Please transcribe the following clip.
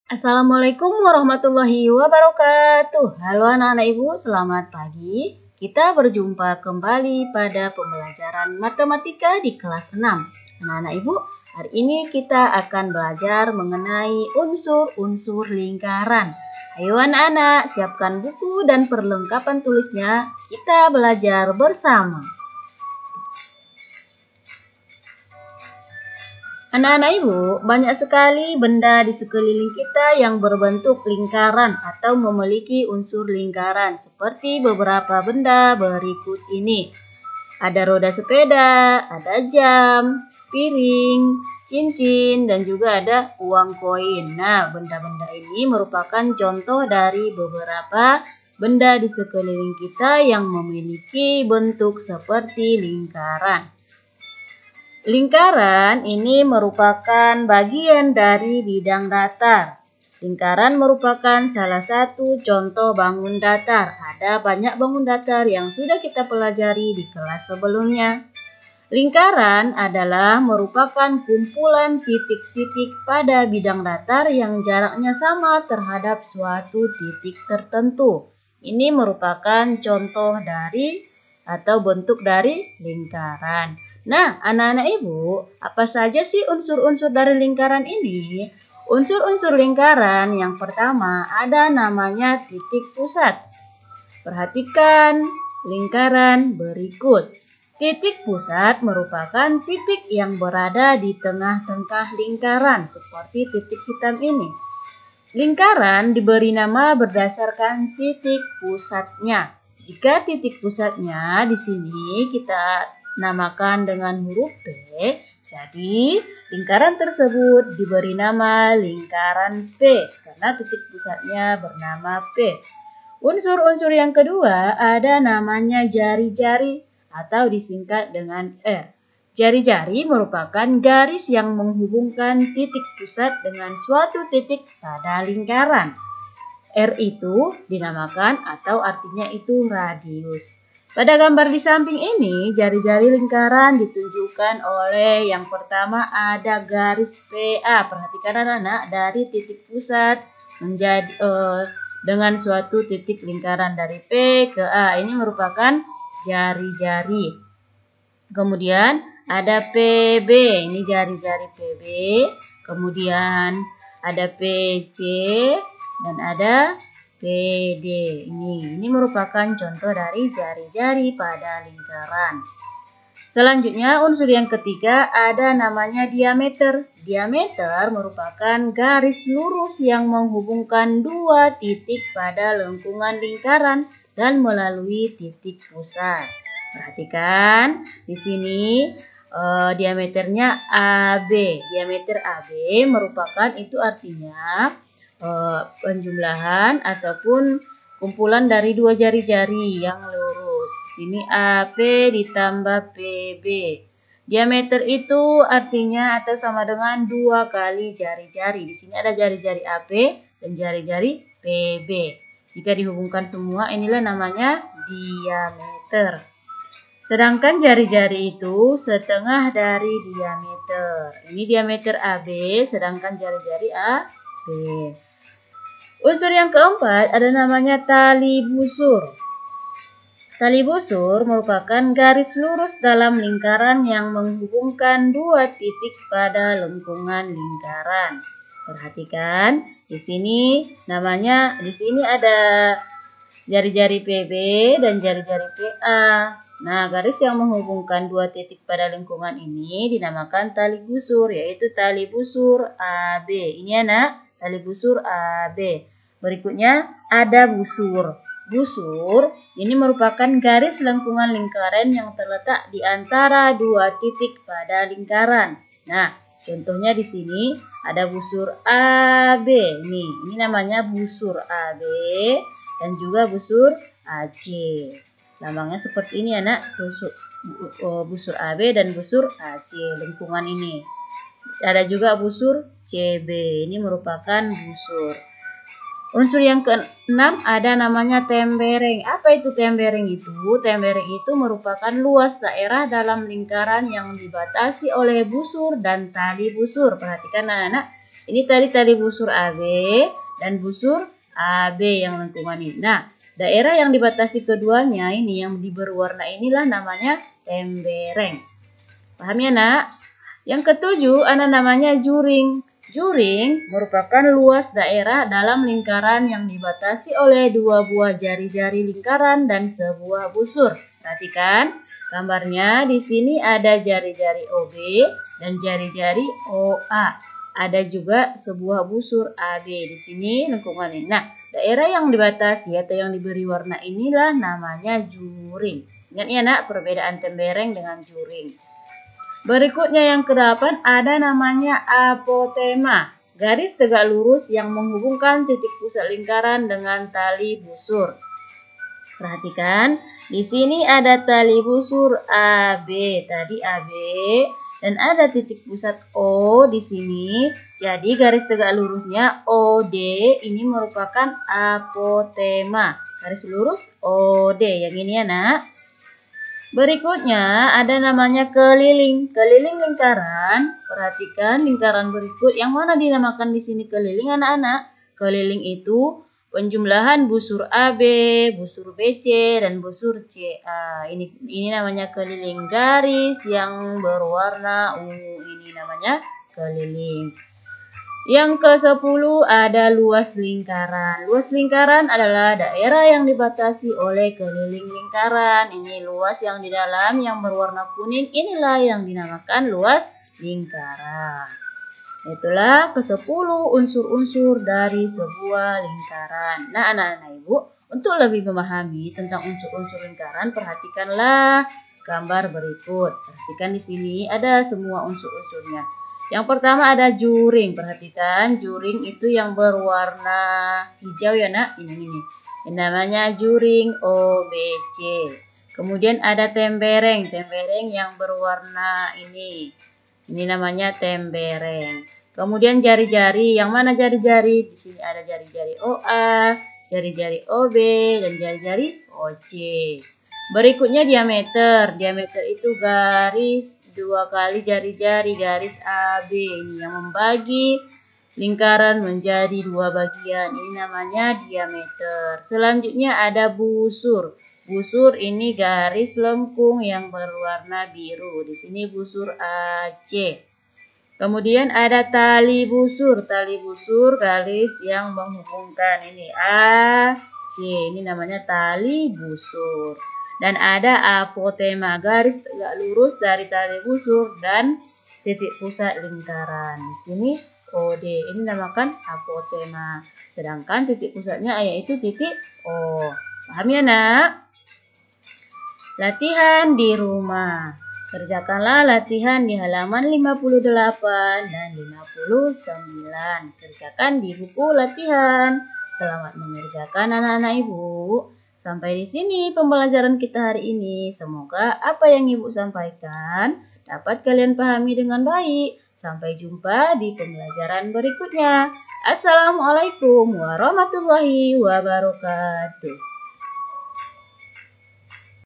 Assalamualaikum warahmatullahi wabarakatuh. Halo anak-anak ibu, selamat pagi. Kita berjumpa kembali pada pembelajaran matematika di kelas 6. Anak-anak ibu, hari ini kita akan belajar mengenai unsur-unsur lingkaran. Ayo anak-anak, siapkan buku dan perlengkapan tulisnya. Kita belajar bersama. Anak-anak ibu, banyak sekali benda di sekeliling kita yang berbentuk lingkaran atau memiliki unsur lingkaran seperti beberapa benda berikut ini. Ada roda sepeda, ada jam, piring, cincin, dan juga ada uang koin. Nah, benda-benda ini merupakan contoh dari beberapa benda di sekeliling kita yang memiliki bentuk seperti lingkaran. Lingkaran ini merupakan bagian dari bidang datar. Lingkaran merupakan salah satu contoh bangun datar. Ada banyak bangun datar yang sudah kita pelajari di kelas sebelumnya. Lingkaran adalah merupakan kumpulan titik-titik pada bidang datar yang jaraknya sama terhadap suatu titik tertentu. Ini merupakan contoh dari atau bentuk dari lingkaran. Nah, anak-anak ibu, apa saja sih unsur-unsur dari lingkaran ini? Unsur-unsur lingkaran yang pertama ada namanya titik pusat. Perhatikan lingkaran berikut. Titik pusat merupakan titik yang berada di tengah-tengah lingkaran seperti titik hitam ini. Lingkaran diberi nama berdasarkan titik pusatnya. Jika titik pusatnya di sini kita namakan dengan huruf P, jadi lingkaran tersebut diberi nama lingkaran P karena titik pusatnya bernama P. Unsur-unsur yang kedua ada namanya jari-jari atau disingkat dengan R. Jari-jari merupakan garis yang menghubungkan titik pusat dengan suatu titik pada lingkaran. R itu dinamakan atau artinya itu radius. Pada gambar di samping ini, jari-jari lingkaran ditunjukkan oleh yang pertama ada garis PA. Perhatikan anak-anak, dari titik pusat menjadi dengan suatu titik lingkaran dari P ke A. Ini merupakan jari-jari. Kemudian ada PB, ini jari-jari PB. Kemudian ada PC dan ada PD. Ini merupakan contoh dari jari-jari pada lingkaran. Selanjutnya unsur yang ketiga ada namanya diameter. Diameter merupakan garis lurus yang menghubungkan dua titik pada lengkungan lingkaran dan melalui titik pusat. Perhatikan di sini diameternya AB. Diameter AB merupakan itu artinya penjumlahan ataupun kumpulan dari dua jari-jari yang lurus. Di sini AP ditambah PB. Diameter itu artinya atau sama dengan 2 kali jari-jari. Di sini ada jari-jari AP dan jari-jari PB. Jika dihubungkan semua, inilah namanya diameter. Sedangkan jari-jari itu setengah dari diameter. Ini diameter AB, sedangkan jari-jari AB. Unsur yang keempat ada namanya tali busur. Tali busur merupakan garis lurus dalam lingkaran yang menghubungkan dua titik pada lengkungan lingkaran. Perhatikan, di sini namanya ada jari-jari PB dan jari-jari PA. Nah, garis yang menghubungkan dua titik pada lengkungan ini dinamakan tali busur, yaitu tali busur AB. Ini anak, tali busur AB. Berikutnya ada busur. Busur ini merupakan garis lengkungan lingkaran yang terletak di antara dua titik pada lingkaran. Nah, contohnya di sini ada busur AB. Ini namanya busur AB dan juga busur AC. Lambangnya seperti ini anak, busur AB dan busur AC lengkungan ini. Ada juga busur CB. Ini merupakan busur. Unsur yang keenam ada namanya tembereng. Apa itu tembereng itu? Tembereng itu merupakan luas daerah dalam lingkaran yang dibatasi oleh busur dan tali busur. Perhatikan anak-anak, Ini tadi tali busur AB dan busur AB yang lengkungan ini. Nah, daerah yang dibatasi keduanya ini yang berwarna inilah namanya tembereng. Paham ya, Nak? Yang ketujuh ada namanya juring. Juring merupakan luas daerah dalam lingkaran yang dibatasi oleh dua buah jari-jari lingkaran dan sebuah busur. Perhatikan gambarnya, di sini ada jari-jari OB dan jari-jari OA. Ada juga sebuah busur AB di sini lengkungannya. Nah, daerah yang dibatasi atau yang diberi warna inilah namanya juring. Ingat ya, Nak, perbedaan tembereng dengan juring. Berikutnya yang ke-8 ada namanya apotema. Garis tegak lurus yang menghubungkan titik pusat lingkaran dengan tali busur. Perhatikan, di sini ada tali busur AB, tadi AB, dan ada titik pusat O di sini. Jadi garis tegak lurusnya OD ini merupakan apotema. Garis lurus OD yang ini ya, Nak. Berikutnya ada namanya keliling. Keliling lingkaran. Perhatikan lingkaran berikut yang mana dinamakan di sini keliling, anak-anak. Keliling itu penjumlahan busur AB, busur BC, dan busur CA. Ini namanya keliling. Garis yang berwarna ungu ini namanya keliling. Yang ke-10 ada luas lingkaran. Luas lingkaran adalah daerah yang dibatasi oleh keliling lingkaran. Ini luas yang di dalam yang berwarna kuning, inilah yang dinamakan luas lingkaran. Itulah ke-10 unsur-unsur dari sebuah lingkaran. Nah, anak-anak Ibu, untuk lebih memahami tentang unsur-unsur lingkaran, perhatikanlah gambar berikut. Perhatikan di sini ada semua unsur-unsurnya. Yang pertama ada juring. Perhatikan, juring itu yang berwarna hijau ya, Nak. Ini namanya juring OBC. Kemudian ada tembereng. Tembereng yang berwarna ini. Ini namanya tembereng. Kemudian jari-jari. Yang mana jari-jari? Di sini ada jari-jari OA, jari-jari OB, dan jari-jari OC. Berikutnya diameter. Diameter itu garis 2 kali jari-jari garis AB ini yang membagi lingkaran menjadi 2 bagian. Ini namanya diameter. Selanjutnya ada busur. Busur ini garis lengkung yang berwarna biru. Di sini busur AC. Kemudian ada tali busur. Tali busur garis yang menghubungkan ini AC. Ini namanya tali busur. Dan ada apotema, garis tegak lurus dari tali busur dan titik pusat lingkaran. Di sini OD, ini namakan apotema. Sedangkan titik pusatnya yaitu titik O. Paham ya, Nak? Latihan di rumah. Kerjakanlah latihan di halaman 58 dan 59. Kerjakan di buku latihan. Selamat mengerjakan anak-anak Ibu. Sampai di sini pembelajaran kita hari ini. Semoga apa yang Ibu sampaikan dapat kalian pahami dengan baik. Sampai jumpa di pembelajaran berikutnya. Assalamualaikum warahmatullahi wabarakatuh.